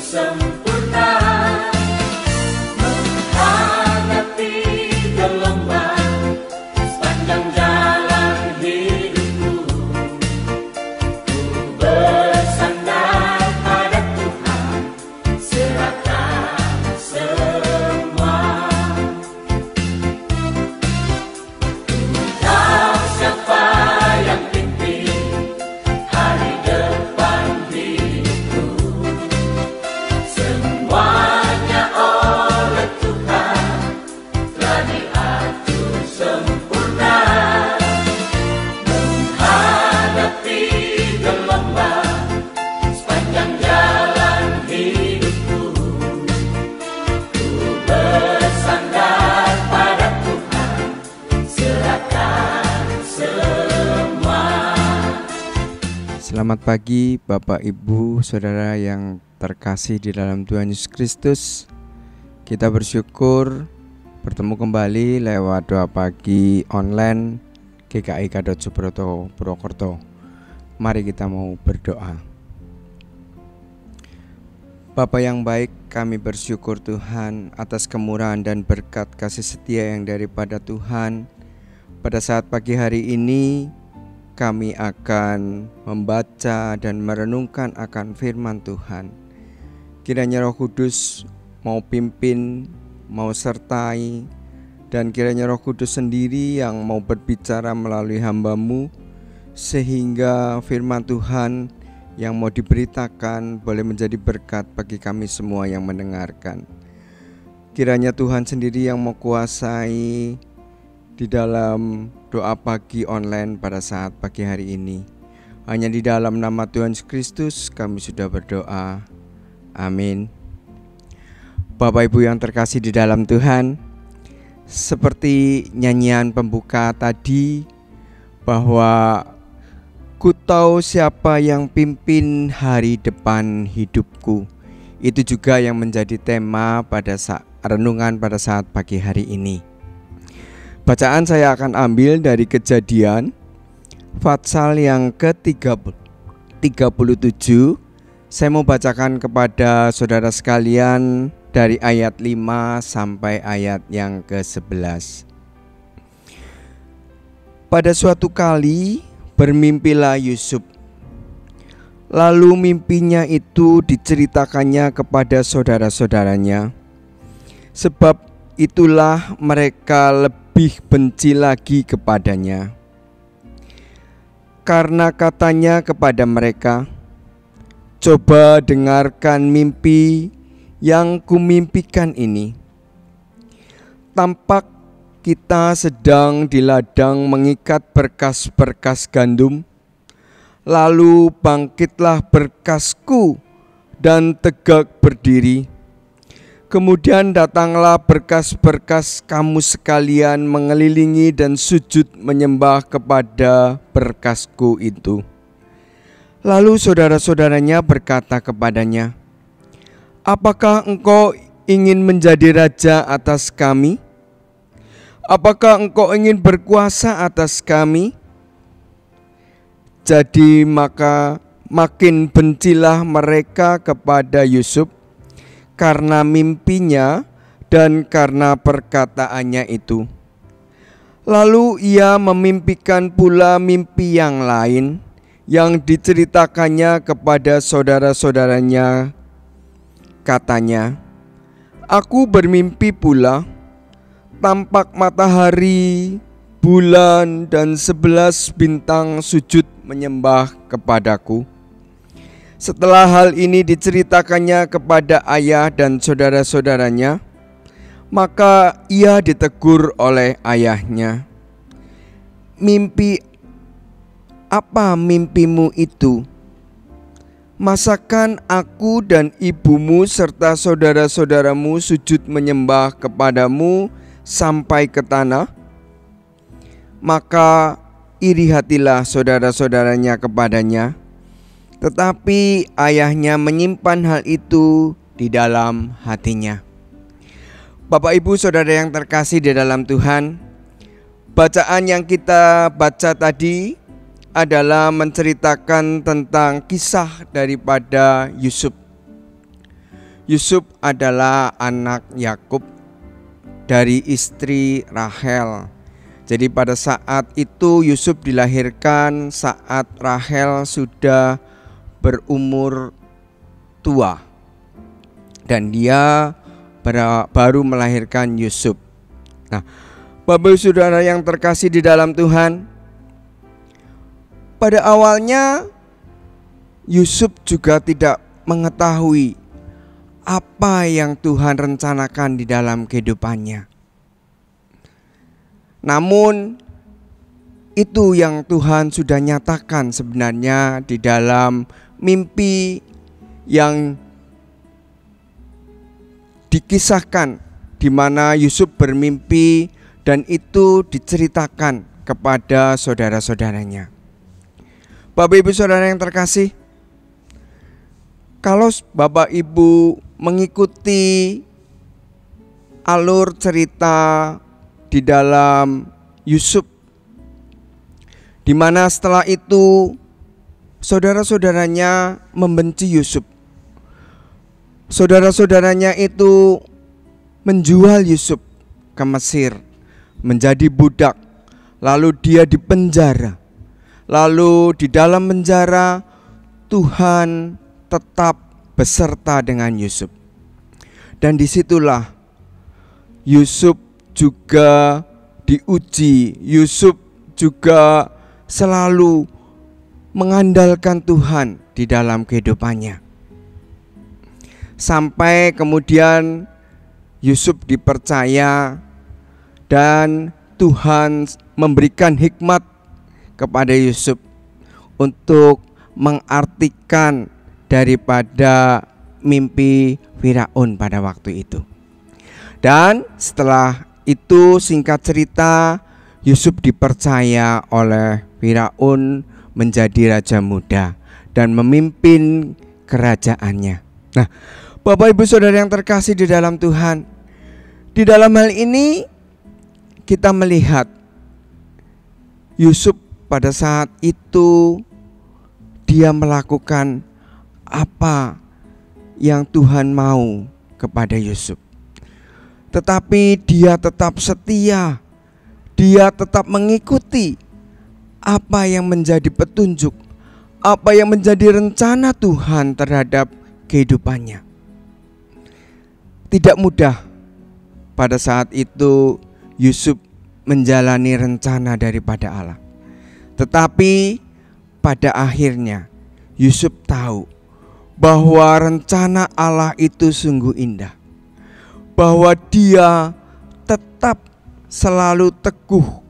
sempurna menghadapi gelombang sepanjang jalan hidupku. Ku bersandar pada Tuhan, serahkan semua. Tahu siapa yang pimpin hari depan hidupku. Semuanya oleh Tuhan telah diatur sempurna menghadapi gelombang sepanjang jalan hidupku. Ku bersandar pada Tuhan, serahkan semua. Selamat pagi Bapak Ibu Saudara yang terkasih di dalam Tuhan Yesus Kristus. Kita bersyukur bertemu kembali lewat doa pagi online GKI Gadot Subroto Purwokerto. Mari kita mau berdoa. Bapa yang baik, kami bersyukur Tuhan atas kemurahan dan berkat kasih setia yang daripada Tuhan. Pada saat pagi hari ini kami akan membaca dan merenungkan akan firman Tuhan. Kiranya Roh Kudus mau pimpin, mau sertai, dan kiranya Roh Kudus sendiri yang mau berbicara melalui hamba-Mu, sehingga firman Tuhan yang mau diberitakan boleh menjadi berkat bagi kami semua yang mendengarkan. Kiranya Tuhan sendiri yang mau kuasai di dalam doa pagi online pada saat pagi hari ini. Hanya di dalam nama Tuhan Yesus Kristus kami sudah berdoa. Amin. Bapak Ibu yang terkasih di dalam Tuhan, seperti nyanyian pembuka tadi, bahwa ku tahu siapa yang pimpin hari depan hidupku. Itu juga yang menjadi tema pada saat renungan pada saat pagi hari ini. Bacaan saya akan ambil dari Kejadian Pasal yang ke-37. Saya mau bacakan kepada saudara sekalian dari ayat 5 sampai ayat yang ke-11. Pada suatu kali bermimpilah Yusuf. Lalu mimpinya itu diceritakannya kepada saudara-saudaranya. Sebab itulah mereka lebih benci lagi kepadanya. Karena katanya kepada mereka, coba dengarkan mimpi yang kumimpikan ini. Tampak kita sedang di ladang mengikat berkas-berkas gandum. Lalu bangkitlah berkasku dan tegak berdiri. Kemudian datanglah berkas-berkas kamu sekalian mengelilingi dan sujud menyembah kepada berkasku itu. Lalu saudara-saudaranya berkata kepadanya, apakah engkau ingin menjadi raja atas kami? Apakah engkau ingin berkuasa atas kami? Jadi maka makin bencilah mereka kepada Yusuf karena mimpinya dan karena perkataannya itu. Lalu ia memimpikan pula mimpi yang lain yang diceritakannya kepada saudara-saudaranya. Katanya, aku bermimpi pula, tampak matahari, bulan, dan 11 bintang sujud menyembah kepadaku. Setelah hal ini diceritakannya kepada ayah dan saudara-saudaranya, maka ia ditegur oleh ayahnya. Mimpi apa mimpimu itu? Masakan aku dan ibumu serta saudara-saudaramu sujud menyembah kepadamu sampai ke tanah? Maka iri hatilah saudara-saudaranya kepadanya. Tetapi ayahnya menyimpan hal itu di dalam hatinya. Bapak Ibu Saudara yang terkasih di dalam Tuhan, bacaan yang kita baca tadi adalah menceritakan tentang kisah daripada Yusuf. Yusuf adalah anak Yakub dari istri Rahel. Jadi pada saat itu Yusuf dilahirkan saat Rahel sudah berumur tua, dan dia baru melahirkan Yusuf. Nah, Bapak Saudara yang terkasih di dalam Tuhan, pada awalnya Yusuf juga tidak mengetahui apa yang Tuhan rencanakan di dalam kehidupannya. Namun itu yang Tuhan sudah nyatakan sebenarnya di dalam mimpi yang dikisahkan, di mana Yusuf bermimpi dan itu diceritakan kepada saudara-saudaranya. Bapak Ibu Saudara yang terkasih, kalau Bapak Ibu mengikuti alur cerita di dalam Yusuf, di mana setelah itu saudara-saudaranya membenci Yusuf. Saudara-saudaranya itu menjual Yusuf ke Mesir menjadi budak, lalu dia dipenjara. Lalu di dalam penjara Tuhan tetap beserta dengan Yusuf. Dan disitulah Yusuf juga diuji. Yusuf juga selalu mengandalkan Tuhan di dalam kehidupannya. Sampai kemudian Yusuf dipercaya dan Tuhan memberikan hikmat kepada Yusuf untuk mengartikan daripada mimpi Firaun pada waktu itu. Dan setelah itu, singkat cerita, Yusuf dipercaya oleh Firaun menjadi raja muda dan memimpin kerajaannya. Nah, Bapak Ibu Saudara yang terkasih di dalam Tuhan, di dalam hal ini kita melihat Yusuf pada saat itu dia melakukan apa yang Tuhan mau kepada Yusuf. Tetapi dia tetap setia, dia tetap mengikuti apa yang menjadi petunjuk, apa yang menjadi rencana Tuhan terhadap kehidupannya. Tidak mudah pada saat itu Yusuf menjalani rencana daripada Allah. Tetapi pada akhirnya Yusuf tahu bahwa rencana Allah itu sungguh indah, bahwa dia tetap selalu teguh.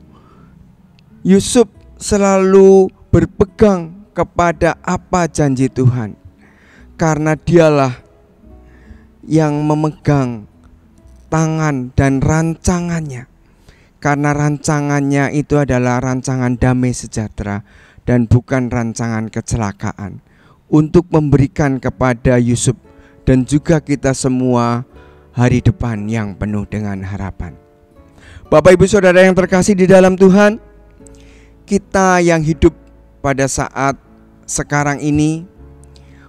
Yusuf selalu berpegang kepada apa janji Tuhan, karena dialah yang memegang tangan dan rancangannya. Karena rancangannya itu adalah rancangan damai sejahtera dan bukan rancangan kecelakaan, untuk memberikan kepada Yusuf dan juga kita semua hari depan yang penuh dengan harapan. Bapak Ibu Saudara yang terkasih di dalam Tuhan, kita yang hidup pada saat sekarang ini,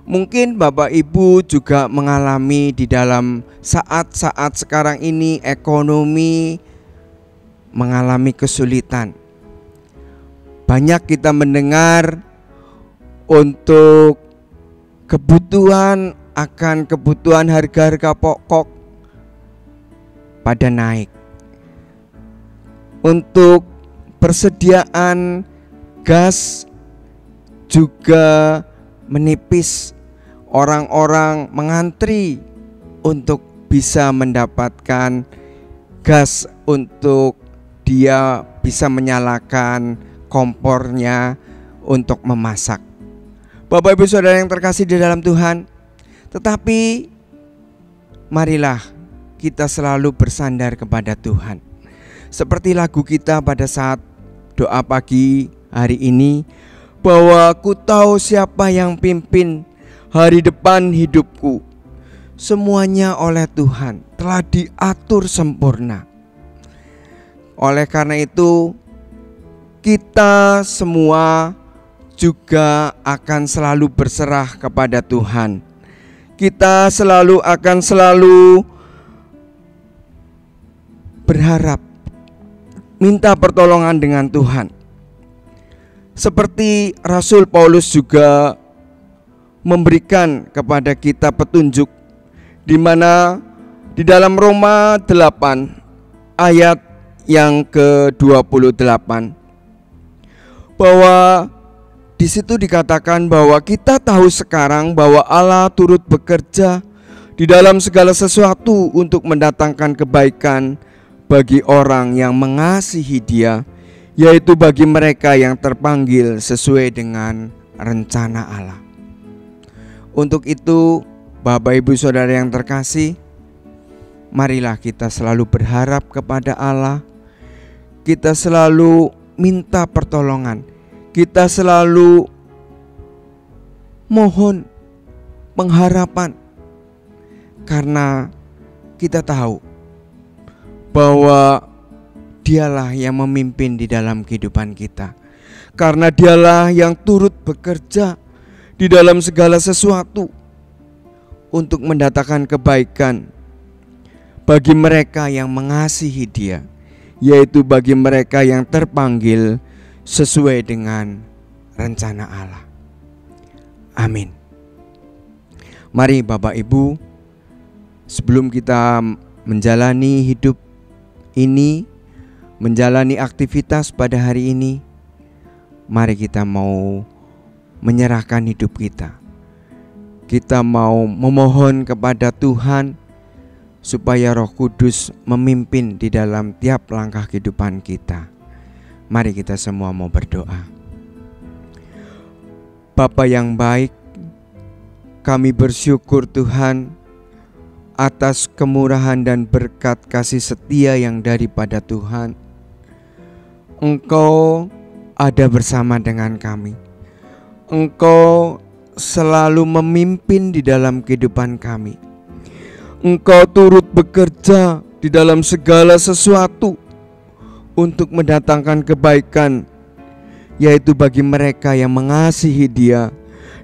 mungkin Bapak Ibu juga mengalami di dalam saat-saat sekarang ini ekonomi mengalami kesulitan. Banyak kita mendengar untuk kebutuhan harga-harga pokok pada naik. Untuk persediaan gas juga menipis. Orang-orang mengantri untuk bisa mendapatkan gas untuk dia bisa menyalakan kompornya untuk memasak. Bapak Ibu Saudara yang terkasih di dalam Tuhan, tetapi marilah kita selalu bersandar kepada Tuhan. Seperti lagu kita pada saat doa pagi hari ini, bahwa ku tahu siapa yang pimpin hari depan hidupku. Semuanya oleh Tuhan telah diatur sempurna. Oleh karena itu, kita semua juga akan selalu berserah kepada Tuhan. kita akan selalu berharap, minta pertolongan dengan Tuhan. Seperti Rasul Paulus juga memberikan kepada kita petunjuk, di mana di dalam Roma 8 ayat yang ke-28, bahwa di situ dikatakan bahwa kita tahu sekarang bahwa Allah turut bekerja di dalam segala sesuatu untuk mendatangkan kebaikan bagi orang yang mengasihi Dia, yaitu bagi mereka yang terpanggil sesuai dengan rencana Allah. Untuk itu, Bapak Ibu Saudara yang terkasih, marilah kita selalu berharap kepada Allah. Kita selalu minta pertolongan. Kita selalu mohon pengharapan, karena kita tahu bahwa Dialah yang memimpin di dalam kehidupan kita. Karena Dialah yang turut bekerja di dalam segala sesuatu untuk mendatangkan kebaikan bagi mereka yang mengasihi Dia, yaitu bagi mereka yang terpanggil sesuai dengan rencana Allah. Amin. Mari Bapak Ibu, sebelum kita menjalani hidup ini, menjalani aktivitas pada hari ini, mari kita mau menyerahkan hidup kita. Kita mau memohon kepada Tuhan supaya Roh Kudus memimpin di dalam tiap langkah kehidupan kita. Mari kita semua mau berdoa. Bapa yang baik, kami bersyukur Tuhan atas kemurahan dan berkat kasih setia yang daripada Tuhan. Engkau ada bersama dengan kami. Engkau selalu memimpin di dalam kehidupan kami. Engkau turut bekerja di dalam segala sesuatu untuk mendatangkan kebaikan, yaitu bagi mereka yang mengasihi Dia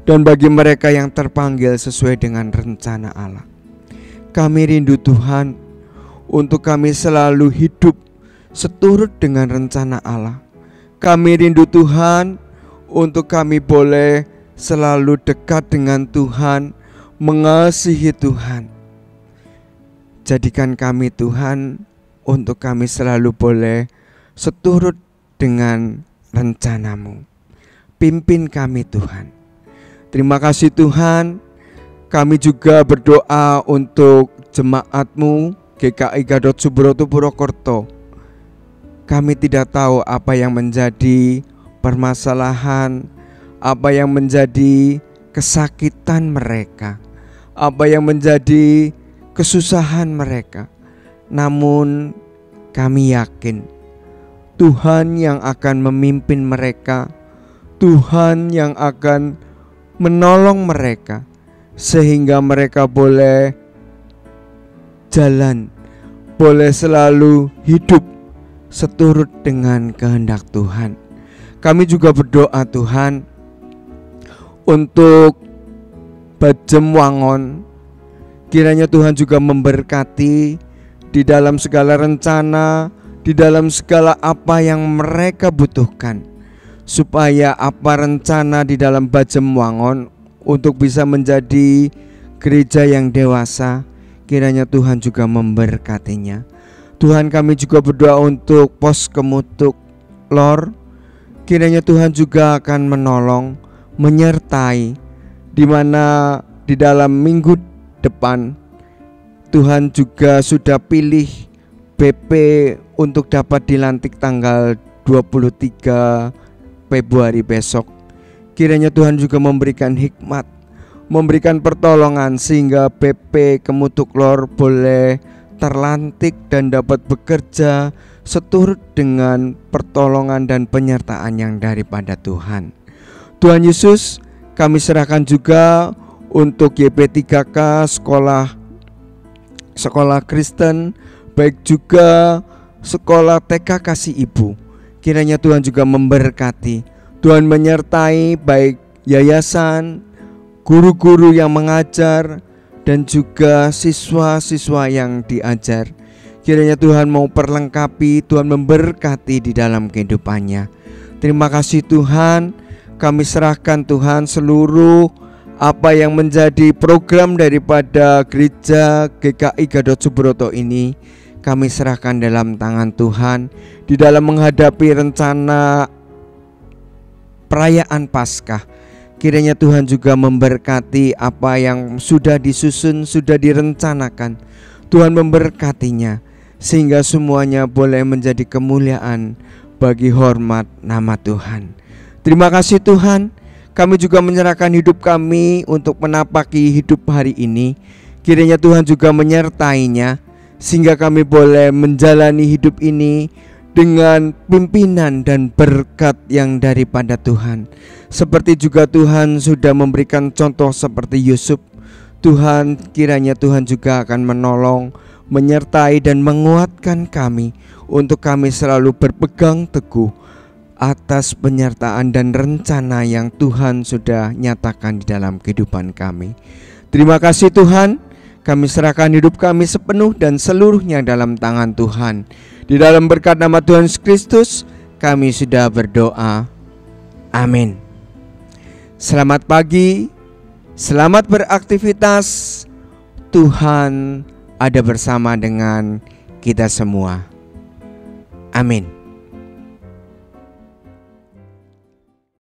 dan bagi mereka yang terpanggil sesuai dengan rencana Allah. Kami rindu Tuhan untuk kami selalu hidup seturut dengan rencana Allah. Kami rindu Tuhan untuk kami boleh selalu dekat dengan Tuhan, mengasihi Tuhan. Jadikan kami Tuhan untuk kami selalu boleh seturut dengan rencana-Mu. Pimpin kami Tuhan. Terima kasih Tuhan. Kami juga berdoa untuk jemaat-Mu GKI Gatot Subroto Purwokerto. Kami tidak tahu apa yang menjadi permasalahan, apa yang menjadi kesakitan mereka, apa yang menjadi kesusahan mereka. Namun kami yakin Tuhan yang akan memimpin mereka, Tuhan yang akan menolong mereka, sehingga mereka boleh jalan, boleh selalu hidup seturut dengan kehendak Tuhan. Kami juga berdoa Tuhan untuk Bajem Wangon. Kiranya Tuhan juga memberkati di dalam segala rencana, di dalam segala apa yang mereka butuhkan, supaya apa rencana di dalam Bajem Wangon untuk bisa menjadi gereja yang dewasa, kiranya Tuhan juga memberkatinya. Tuhan, kami juga berdoa untuk Pos Kemutuk Lor. Kiranya Tuhan juga akan menolong, menyertai, di mana di dalam minggu depan Tuhan juga sudah pilih BP untuk dapat dilantik tanggal 23 Februari besok. Kiranya Tuhan juga memberikan hikmat, memberikan pertolongan, sehingga BP Kemutuk Lor boleh terlantik dan dapat bekerja seturut dengan pertolongan dan penyertaan yang daripada Tuhan. Tuhan Yesus, kami serahkan juga untuk YP3K sekolah Kristen, baik juga sekolah TK Kasih Ibu. Kiranya Tuhan juga memberkati, Tuhan menyertai baik yayasan, guru-guru yang mengajar, dan juga siswa-siswa yang diajar. Kiranya Tuhan mau perlengkapi, Tuhan memberkati di dalam kehidupannya. Terima kasih Tuhan, kami serahkan Tuhan seluruh apa yang menjadi program daripada gereja GKI Gatot Subroto ini. Kami serahkan dalam tangan Tuhan di dalam menghadapi rencana perayaan Paskah. Kiranya Tuhan juga memberkati apa yang sudah disusun, sudah direncanakan. Tuhan memberkatinya sehingga semuanya boleh menjadi kemuliaan bagi hormat nama Tuhan. Terima kasih Tuhan. Kami juga menyerahkan hidup kami untuk menapaki hidup hari ini. Kiranya Tuhan juga menyertainya sehingga kami boleh menjalani hidup ini dengan pimpinan dan berkat yang daripada Tuhan. Seperti juga Tuhan sudah memberikan contoh seperti Yusuf. Tuhan, kiranya Tuhan juga akan menolong, menyertai dan menguatkan kami untuk kami selalu berpegang teguh atas penyertaan dan rencana yang Tuhan sudah nyatakan di dalam kehidupan kami. Terima kasih Tuhan. Kami serahkan hidup kami sepenuh dan seluruhnya dalam tangan Tuhan. Di dalam berkat nama Tuhan Yesus Kristus kami sudah berdoa. Amin. Selamat pagi, selamat beraktivitas. Tuhan ada bersama dengan kita semua. Amin.